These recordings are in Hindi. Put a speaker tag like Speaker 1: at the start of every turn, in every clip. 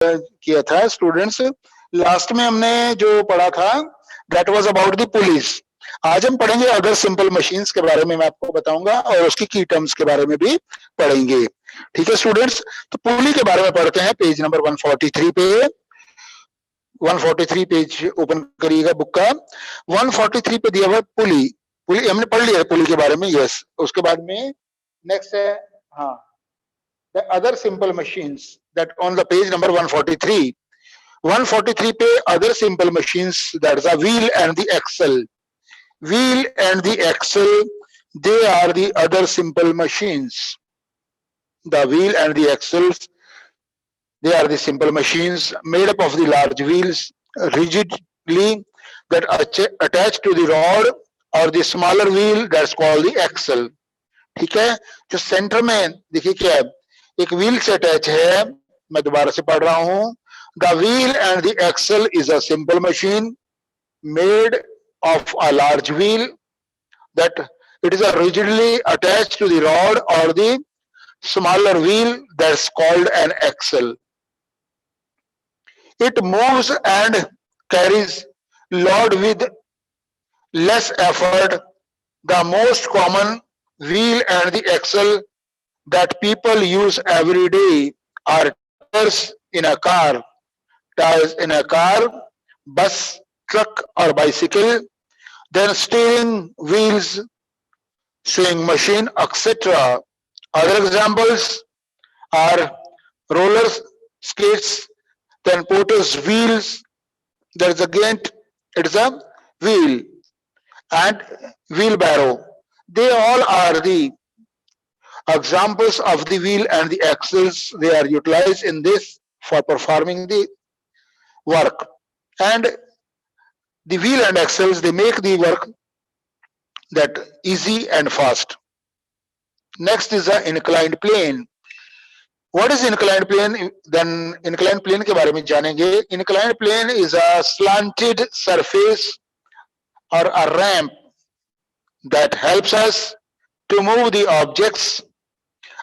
Speaker 1: किया था स्टूडेंट्स। लास्ट में हमने जो पढ़ा था that was about the police. आज हम पढ़ेंगे अदर सिंपल मशीन्स के बारे में, मैं आपको बताऊंगा, और उसकी की टर्म्स के बारे में भी पढ़ेंगे। ठीक है स्टूडेंट्स, तो पुली के बारे में पढ़ते हैं पेज नंबर 143 पे। 143 पेज ओपन करिएगा बुक का। 143 पे दिया हुआ पुली। पुली हमने पढ़ लिया है पुली के बारे में, यस। उसके बाद में नेक्स्ट है हाँ the other simple machines that on the page number 143। 143 पे other simple machines that is a wheel and the axle. Wheel and the axle, they are the other simple machines. The wheel and the axles, they are the simple machines made up of the large wheels rigidly that are attached to the rod, or the smaller wheel that's called the axle. ठीक है, जो सेंटर में देखिए क्या है, एक व्हील से अटैच है। मैं दोबारा से पढ़ रहा हूं। The wheel and the axle is a simple machine made of a large wheel that it is rigidly attached to the rod, or the smaller wheel that's called an axle. It moves and carries load with less effort. The most common wheel and the axle that people use every day are tires in a car, bus, truck or bicycle, then steering wheels, sewing machine, etc. Other examples are roller skates, then potter's wheels, there is a gate, it is a wheel, and wheelbarrow. They all are the examples of the wheel and the axles. They are utilized in this for performing the work. And the wheel and axles, they make the work that easy and fast. Next is the inclined plane. What is inclined plane? Then inclined plane के बारे में जानेंगे. Inclined plane is a slanted surface or a ramp that helps us to move the objects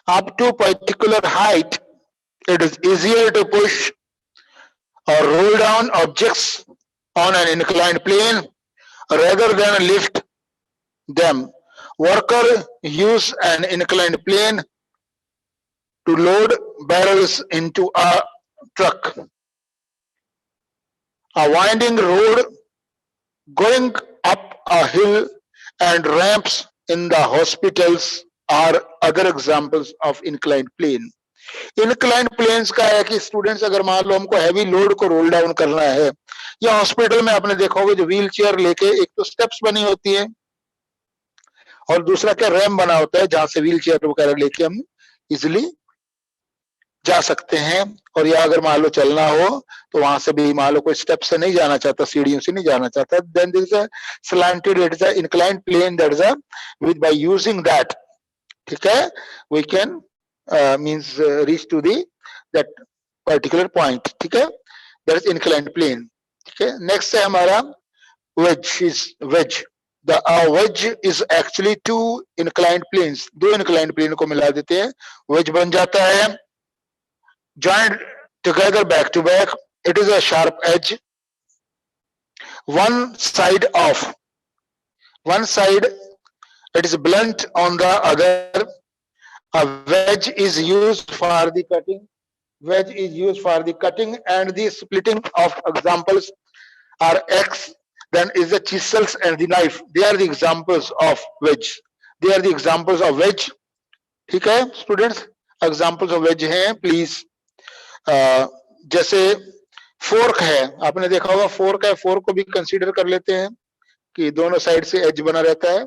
Speaker 1: up to particular height. It is easier to push or roll down objects on an inclined plane rather than lift them. Workers use an inclined plane to load barrels into a truck. A winding road, going up a hill, and ramps in the hospitals are other examples of inclined plane. Incline planes का है कि स्टूडेंट्स अगर मान लो हमको हैवी लोड को रोल डाउन करना है, या हॉस्पिटल में आपने देखा होगा जो व्हील चेयर लेके एक तो स्टेप्स बनी होती है और दूसरा क्या रैम बना होता है जहां से व्हील चेयर वगैरह लेके हम इजिली जा सकते हैं। और या अगर मान लो चलना हो तो वहां से भी मान लो कोई स्टेप से नहीं जाना चाहता, सीढ़ियों से नहीं जाना चाहता, then this is a slanted, it is a inclined plane, that is a with by using that, ठीक है, we can means reach to the that particular point, ठीक है, दैट इज इंक्लाइंड प्लेन, ठीक है। नेक्स्ट है हमारा wedge, is wedge. The wedge is actually two inclined planes, दो inclined plane को मिला देते हैं, wedge बन जाता है। Joined together back to back, it is a sharp edge. One side, it is blunt on the other. A wedge is used for the cutting. Wedge is used for the cutting and the splitting of. Examples are axe, then is the chisels and the knife. They are the examples of wedge. They are the examples of wedge. ठीक है स्टूडेंट्स, एग्जाम्पल्स ऑफ वेज हैं प्लीज। जैसे फोर्क है, आपने देखा होगा फोर्क है, फोर्क को भी कंसीडर कर लेते हैं कि दोनों साइड से एज बना रहता है।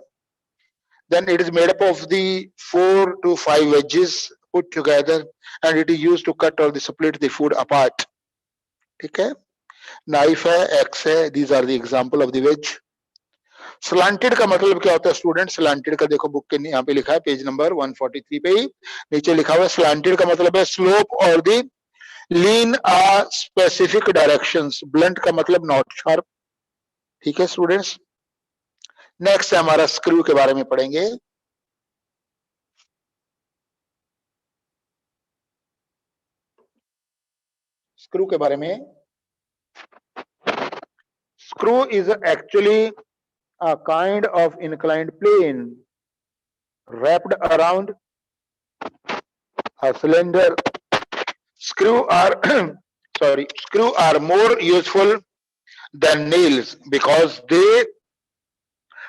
Speaker 1: Then it is made up of the 4 to 5 edges put together and it is used to cut or split the food apart. ठीक है, नाइफ है, एक्स है, these are the example of the wedge. Slanted का मतलब क्या होता है स्टूडेंट? स्लांटेड का देखो बुक के यहाँ पे लिखा है पेज नंबर 143 पे ही नीचे लिखा हुआ है, स्लांटेड का मतलब है स्लोप और दी लीन आ स्पेसिफिक डायरेक्शंस। ब्लंट का मतलब नॉट शार्प, ठीक है स्टूडेंट्स। नेक्स्ट है हमारा स्क्रू के बारे में पढ़ेंगे। स्क्रू के बारे में, screw is actually a kind of inclined plane wrapped around a cylinder. Screw are screw are more useful than nails because they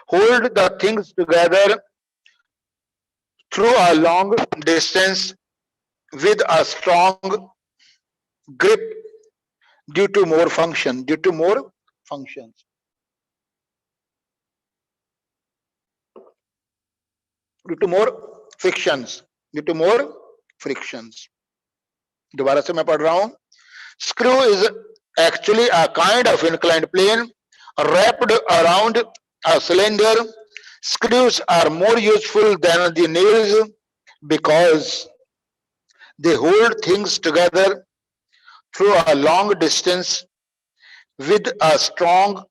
Speaker 1: hold the things together through a long distance with a strong grip due to more functions. Due to more frictions. दोबारा से मैं पढ़ रहा हूं. Screw is actually a kind of inclined plane wrapped around a cylinder. Screws are more useful than the nails because they hold things together through a long distance with a strong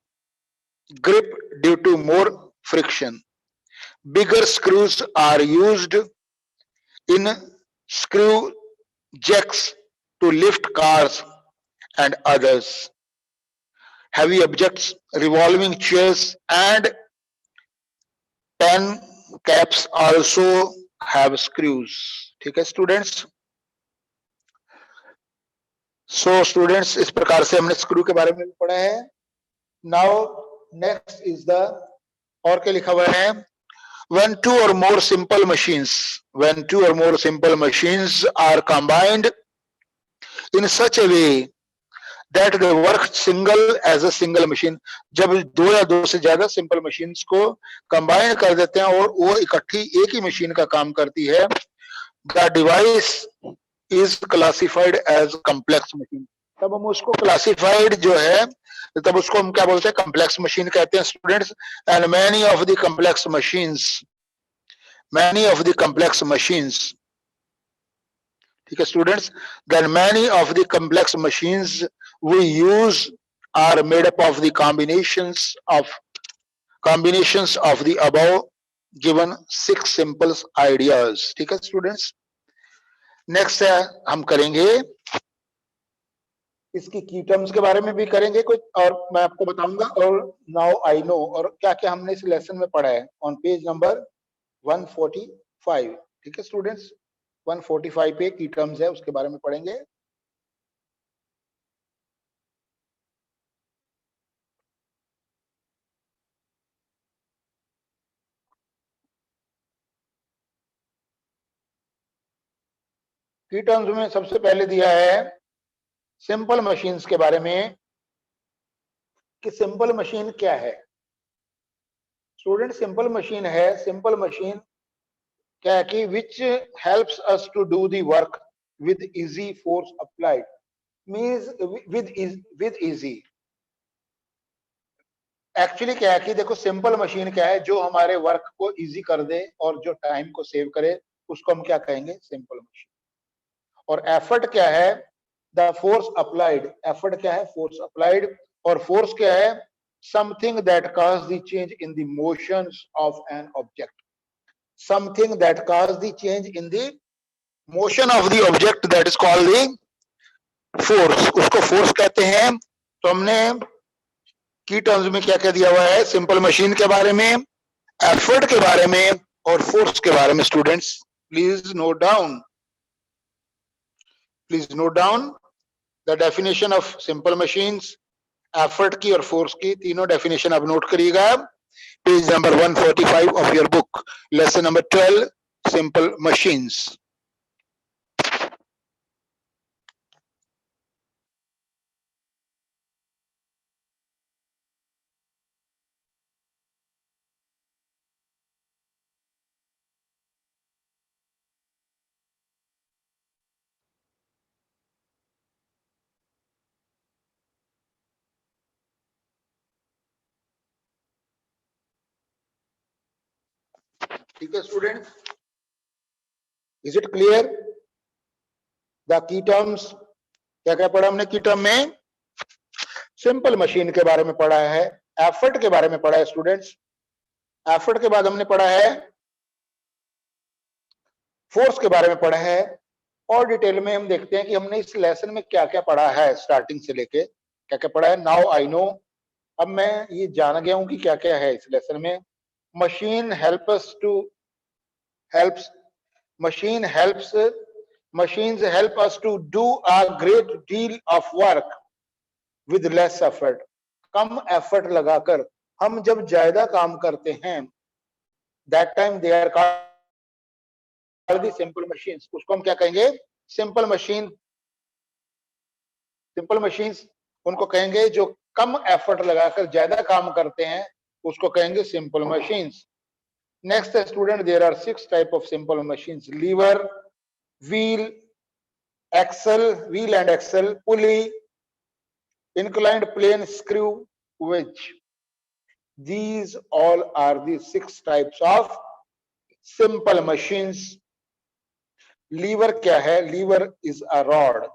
Speaker 1: grip due to more friction. Bigger screws are used in screw jacks to lift cars and others. Heavy objects, revolving chairs, and pen caps also have screws. ठीक है स्टूडेंट्स. सो स्टूडेंट्स, इस प्रकार से हमने स्क्रू के बारे में भी पढ़ा है. नाउ नेक्स्ट इज द, और क्या लिखा हुआ है, when two or more simple machines are combined in such a way that they work single as a single machine. जब दो या दो से ज्यादा सिंपल मशीन्स को कंबाइन कर देते हैं और वो इकट्ठी एक ही मशीन का काम करती है, the device is classified as complex machine. तब हम उसको क्लासिफाइड जो है, तब उसको हम क्या बोलते हैं, कॉम्प्लेक्स मशीन कहते हैं students. And many of the complex machines, ठीक है students, then many of the complex machines we use are made up of the combinations of the above given 6 simple ideas. ठीक है स्टूडेंट्स. नेक्स्ट है, हम करेंगे इसकी की टर्म्स के बारे में भी करेंगे कुछ, और मैं आपको बताऊंगा. और नाउ आई नो, और क्या क्या हमने इस लेसन में पढ़ा है ऑन पेज नंबर 145. ठीक है स्टूडेंट्स, 145 पे की टर्म्स है, उसके बारे में पढ़ेंगे. की टर्म्स में सबसे पहले दिया है सिंपल मशीन्स के बारे में कि सिंपल मशीन क्या है. स्टूडेंट, सिंपल मशीन क्या है कि which helps us to do the work with easy force applied. Means with easy. Actually क्या है कि देखो, सिंपल मशीन क्या है, जो हमारे वर्क को इजी कर दे और जो टाइम को सेव करे, उसको हम क्या कहेंगे, सिंपल मशीन. और एफर्ट क्या है, द फोर्स अप्लाइड. एफर्ट क्या है, फोर्स अप्लाइड. और फोर्स क्या है, something that cause the change in the motions of an object. Something that cause the change in the motion of the object, that is called the force. उसको फोर्स कहते हैं. तो हमने की टर्म्स में क्या क्या दिया हुआ है, सिंपल मशीन के बारे में, एफर्ट के बारे में और फोर्स के बारे में. Students please note down. Please note down the definition of simple machines, effort की और force की, तीनों definition आप note करिएगा. Page number 145 of your book, lesson number 12, simple machines. ठीक है student, is it clear? The key terms, क्या क्या पढ़ा हमने की टर्म में? सिंपल मशीन के बारे में पढ़ा है, एफर्ट के बारे में पढ़ा है स्टूडेंट्स. एफर्ट के बाद हमने पढ़ा है फोर्स के बारे में पढ़ा है, और डिटेल में हम देखते हैं कि हमने इस लेसन में क्या क्या पढ़ा है, स्टार्टिंग से लेके क्या क्या पढ़ा है। नाउ आई नो, अब मैं ये जान गया हूं कि क्या क्या है इस लेसन में। Machine helps to helps machine helps machines help us to do a great deal of work with less effort. Come effort लगाकर हम जब ज्यादा काम करते हैं, that time they are called the simple machines. उसको हम क्या कहेंगे? सिंपल मशीन, सिंपल मशीन्स उनको कहेंगे जो कम एफर्ट लगाकर ज्यादा काम करते हैं, उसको कहेंगे simple machines. Next student, there are 6 type of simple machines: lever, wheel, wheel and axle, pulley, inclined plane, screw, wedge. These all are the 6 types of simple machines. Lever क्या है? Lever is a rod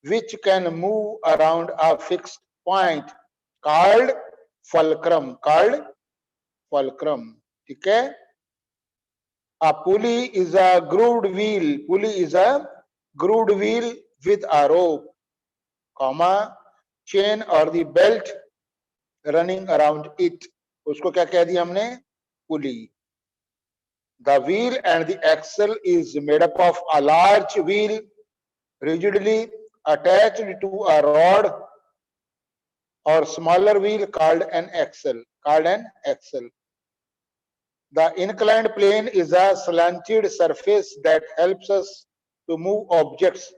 Speaker 1: which can move around a fixed point called fulcrum. ठीक है? A pulley is a grooved wheel. Pulley is a grooved wheel with a rope, comma, chain or the belt running around it. उसको क्या कह दिया हमने? Pulley. The wheel and the axle is made up of a large wheel rigidly attached to a rod or smaller wheel called an axle. The inclined plane is a slanted surface that helps us to move objects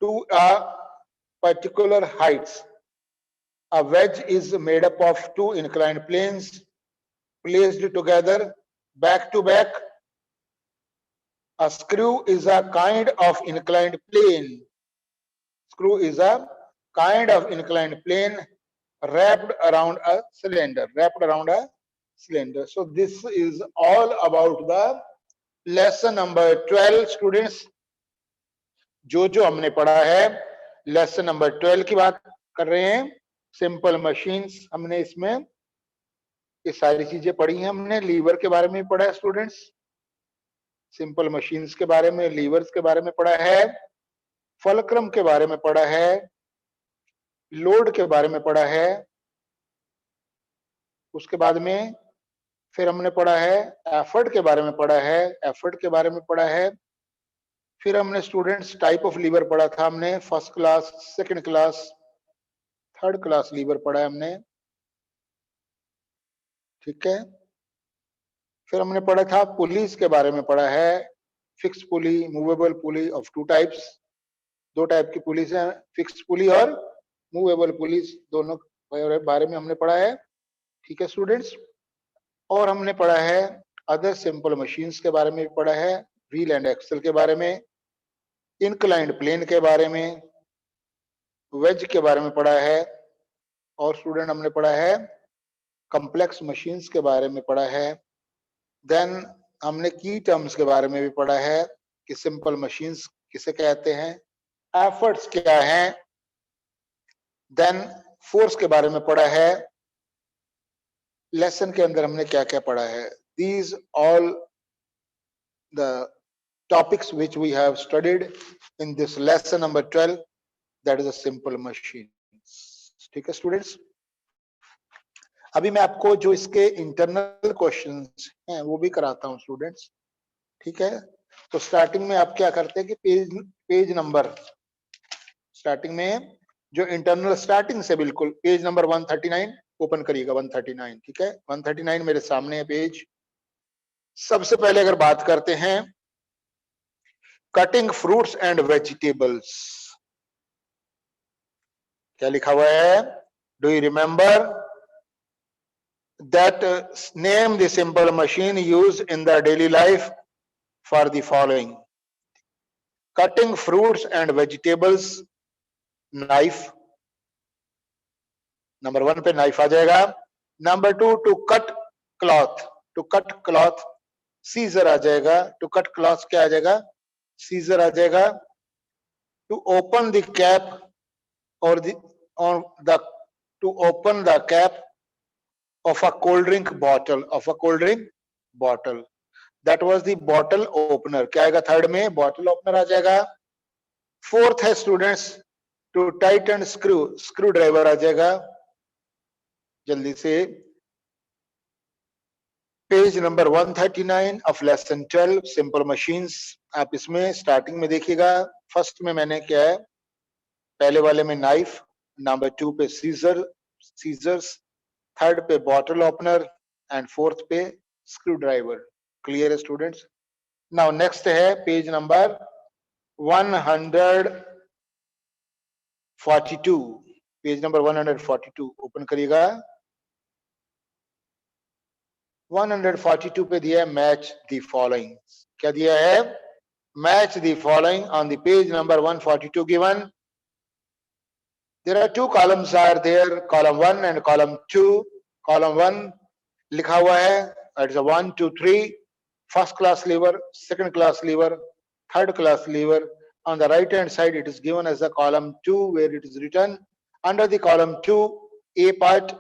Speaker 1: to a particular heights. A wedge is made up of 2 inclined planes placed together back to back. A screw is a kind of inclined plane. Screw is a kind of inclined plane wrapped around a cylinder. So this is all about the lesson number 12 students. जो हमने पढ़ा है लेसन नंबर 12 की बात कर रहे हैं। सिंपल मशीन्स हमने इसमें ये सारी चीजें पढ़ी हैं। हमने लीवर के बारे में पढ़ा है स्टूडेंट्स, सिंपल मशीन्स के बारे में, लीवर्स के बारे में पढ़ा है, फलक्रम के बारे में पढ़ा है, लोड के बारे में पढ़ा है। उसके बाद में फिर हमने पढ़ा है एफर्ट के बारे में पढ़ा है। फिर हमने स्टूडेंट्स टाइप ऑफ लीवर पढ़ा था हमने, first class, second class, third class liver पढ़ा है हमने, ठीक है। फिर हमने पढ़ा था पुलीज के बारे में पढ़ा है, fix pulley, movable pulley of 2 types. 2 type की पुलिस है, फिक्स पुली और मूवेबल पुलिस, दोनों बारे में हमने पढ़ा है, ठीक है स्टूडेंट्स। और हमने पढ़ा है अदर सिंपल मशीन्स के बारे में पढ़ा है, व्हील एंड एक्सल के बारे में, इंक्लाइंड प्लेन के बारे में, वेज के बारे में पढ़ा है। और स्टूडेंट हमने पढ़ा है कॉम्प्लेक्स मशीन्स के बारे में पढ़ा है। देन हमने की टर्म्स के बारे में भी पढ़ा है कि सिंपल मशीन्स किसे कहते हैं, एफर्ट्स क्या हैं। देन फोर्स के बारे में पढ़ा है। लेसन के अंदर हमने क्या क्या पढ़ा है। These all the topics which we have studied in this lesson number 12, that is a simple machine. ठीक है स्टूडेंट्स। अभी मैं आपको जो इसके इंटरनल क्वेश्चंस हैं वो भी कराता हूं स्टूडेंट्स, ठीक है। तो स्टार्टिंग में आप क्या करते हैं कि पेज नंबर, स्टार्टिंग में जो इंटरनल स्टार्टिंग से बिल्कुल पेज नंबर 139 ओपन करिएगा, 139, ठीक है। 139 मेरे सामने है पेज। सबसे पहले अगर बात करते हैं कटिंग फ्रूट्स एंड वेजिटेबल्स, क्या लिखा हुआ है? Do you remember that name the simple machine use in the daily life for the following? Cutting fruits and vegetables, knife, number 1 पे नाइफ आ जाएगा। Number 2 to cut cloth, scissor आ जाएगा। टू कट क्लॉथ क्या आ जाएगा? सीजर आ जाएगा। टू ओपन द कैप और to open the cap of a cold drink bottle, that was the bottle opener, क्या आएगा थर्ड में, बॉटल ओपनर आ जाएगा। फोर्थ है students to tighten screw, screw driver आ जाएगा। जल्दी से page number 139 of lesson 12 simple machines. आप इसमें स्टार्टिंग में देखिएगा, फर्स्ट में मैंने क्या है, पहले वाले में नाइफ, नंबर 2 पे सीजर्स, थर्ड पे बॉटल ओपनर एंड फोर्थ पे स्क्रू ड्राइवर। क्लियर है स्टूडेंट्स? नाउ नेक्स्ट है page number 142, page number 142 open करिएगा। 142 पे दिया है मैच द फॉलोइंग, क्या दिया है, match the following on the page number 142 given. There are two columns are there, column 1 and column 2. Column 1 लिखा हुआ है, it is a 1, 2, 3, first class lever, second class lever, third class lever. On the right hand side it is given as a column 2 where it is written under the column 2 A part,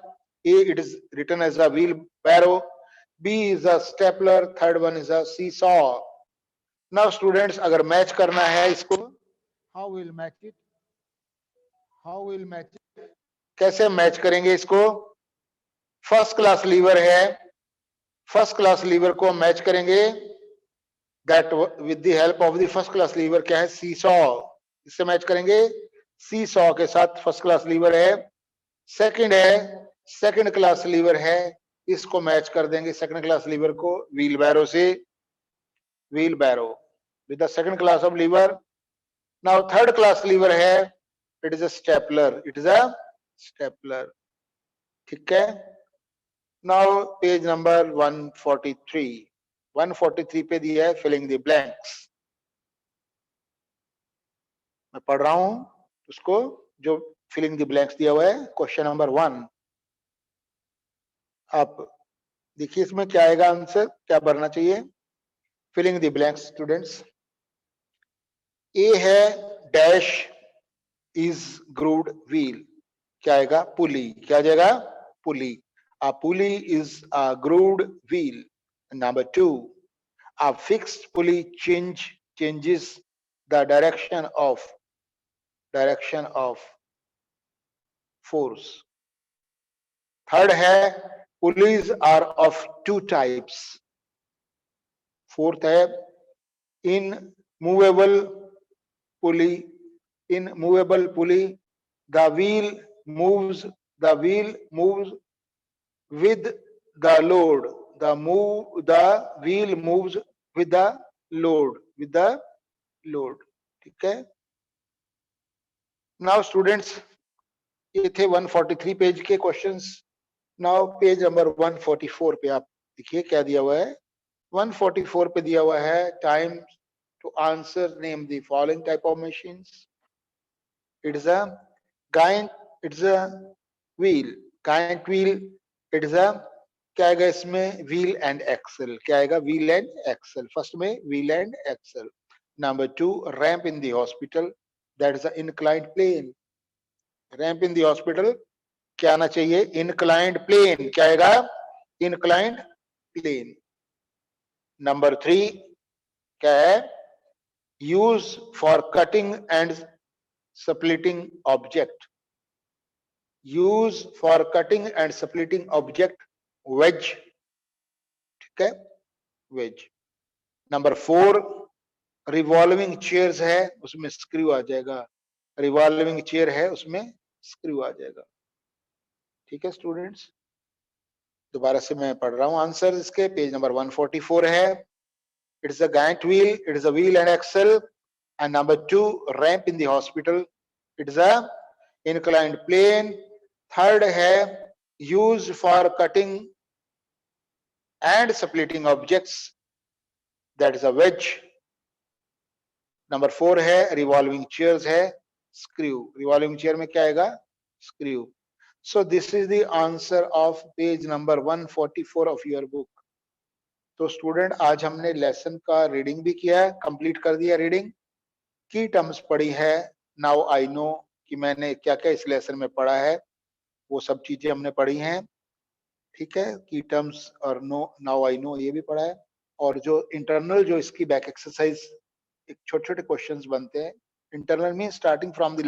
Speaker 1: A it is written as a wheelbarrow, B is a stapler, third one is a seesaw. Now students अगर मैच करना है इसको, how will match it? How will match it? कैसे मैच करेंगे इसको? फर्स्ट क्लास लीवर है, फर्स्ट क्लास लीवर को मैच करेंगे, that with the help of the first class lever, क्या है, सीसॉ, इससे मैच करेंगे, सीसॉ के साथ फर्स्ट क्लास लीवर है। सेकंड है, सेकंड क्लास लीवर है, इसको मैच कर देंगे सेकंड क्लास लीवर को व्हील बैरो से, wheelbarrow with the second class of lever. Now third class lever है, it is a stapler, it is a stapler, ठीक है। नाउ पेज नंबर 143 पे दिया है फिलिंग द ब्लैंक्स, मैं पढ़ रहा हूं उसको, जो फिलिंग द ब्लैंक्स दिया हुआ है, क्वेश्चन नंबर 1। आप देखिए इसमें क्या आएगा आंसर, क्या भरना चाहिए, फिलिंग द ब्लैंक्स स्टूडेंट्स। ए है डैश इज ग्रूड व्हील, क्या आएगा, पुली, क्या आ जाएगा, पुली। A pulley is a grooved wheel. Number 2, a fixed pulley changes the direction of force. Third है pulleys are of two types. Fourth है immovable pulley, the wheel moves with the load, the wheel moves with the load, ठीक है। नाउ स्टूडेंट्स ये थे 143 पेज के क्वेश्चंस। नाउ पेज नंबर 144 पे आप देखिए क्या दिया हुआ है, 144 पे दिया हुआ है time to answer, name the following type of machines. It is a giant, it's a wheel, giant wheel, it is a, क्या आएगा इसमें, व्हील एंड एक्सल, क्या आएगा, व्हील एंड एक्सल, फर्स्ट में wheel and axle. Number 2 ramp in the hospital, that is a inclined plane, ramp in the hospital क्या आना चाहिए, इंक्लाइंड प्लेन, क्या आएगा, इंक्लाइंड प्लेन। नंबर 3 क्या है, use for cutting and splitting object, use for cutting and splitting object, wedge, ठीक है, wedge। नंबर 4 रिवॉल्विंग चेयर्स है, उसमें स्क्रू आ जाएगा, रिवॉल्विंग चेयर है उसमें स्क्रू आ जाएगा, ठीक है स्टूडेंट्स। दोबारा से मैं पढ़ रहा हूं आंसर इसके, पेज नंबर 144 है, it is a giant wheel, it is a wheel and axle, and number 2 ramp in the hospital, it is a inclined plane। Third है used for cutting and splitting objects, that is a wedge। Number 4 है revolving chairs है, screw, revolving chair में क्या आएगा, screw। so this is the answer of page number 144 of your book। तो स्टूडेंट आज हमने लेसन का रीडिंग भी किया है, कंप्लीट कर दिया रीडिंग, की टर्म्स पढ़ी है, नाउ आई नो कि मैंने क्या क्या इस लेसन में पढ़ा है, वो सब चीजें हमने पढ़ी हैं, ठीक है, की टर्म्स और नो नाउ आई नो ये भी पढ़ा है। और जो इंटरनल जो इसकी बैक एक्सरसाइज एक छोटे छोटे क्वेश्चंस बनते हैं, internal mean starting from the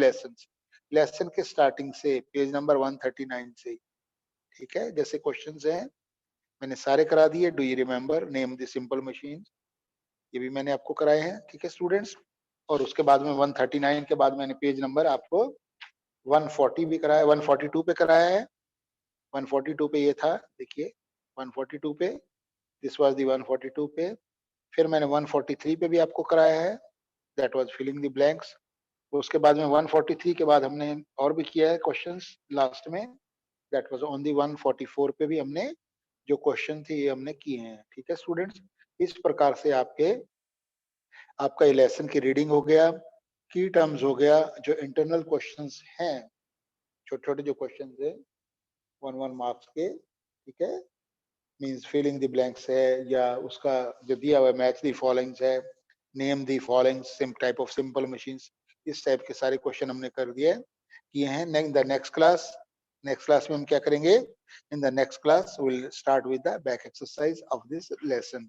Speaker 1: lesson के स्टार्टिंग से पेज नंबर 139 से, ठीक है। जैसे क्वेश्चंस हैं मैंने सारे करा दिए। Do you remember name the simple machine, ये भी मैंने आपको कराए हैं, ठीक है स्टूडेंट्स। और उसके बाद में 139 के बाद मैंने पेज नंबर आपको 140 भी कराया, 142 पे कराया है। 142 पे ये था, देखिए 142 पे, दिस वाज दी 142 पे। फिर मैंने 143 पे भी आपको कराया है, that was filling the blanks. उसके बाद में 143 के बाद हमने और भी किया है क्वेश्चंस लास्ट में, दैट वाज ऑन दी 144 पे भी हमने जो क्वेश्चन थे ये हमने किए हैं, ठीक है स्टूडेंट्स। इस प्रकार से आपका ये लेसन की रीडिंग हो गया, की टर्म्स हो गया, जो इंटरनल क्वेश्चंस हैं, छोटे छोटे जो क्वेश्चंस है 1 मार्क्स के, ठीक है, मींस फिलिंग द ब्लैंक्स है, या उसका जो दिया हुआ मैच द फॉलोइंग्स है, name the following SIM type of simple machines, इस टाइप के सारे क्वेश्चन हमने कर दिए किए हैं। नेक्स्ट क्लास में हम क्या करेंगे, in the next class will start with the back exercise of this lesson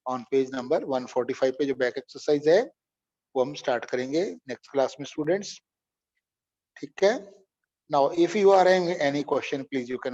Speaker 1: on page number 145 पे जो बैक एक्सरसाइज है वो हम स्टार्ट करेंगे नेक्स्ट क्लास में स्टूडेंट्स, ठीक है। Now if you are having any question please you can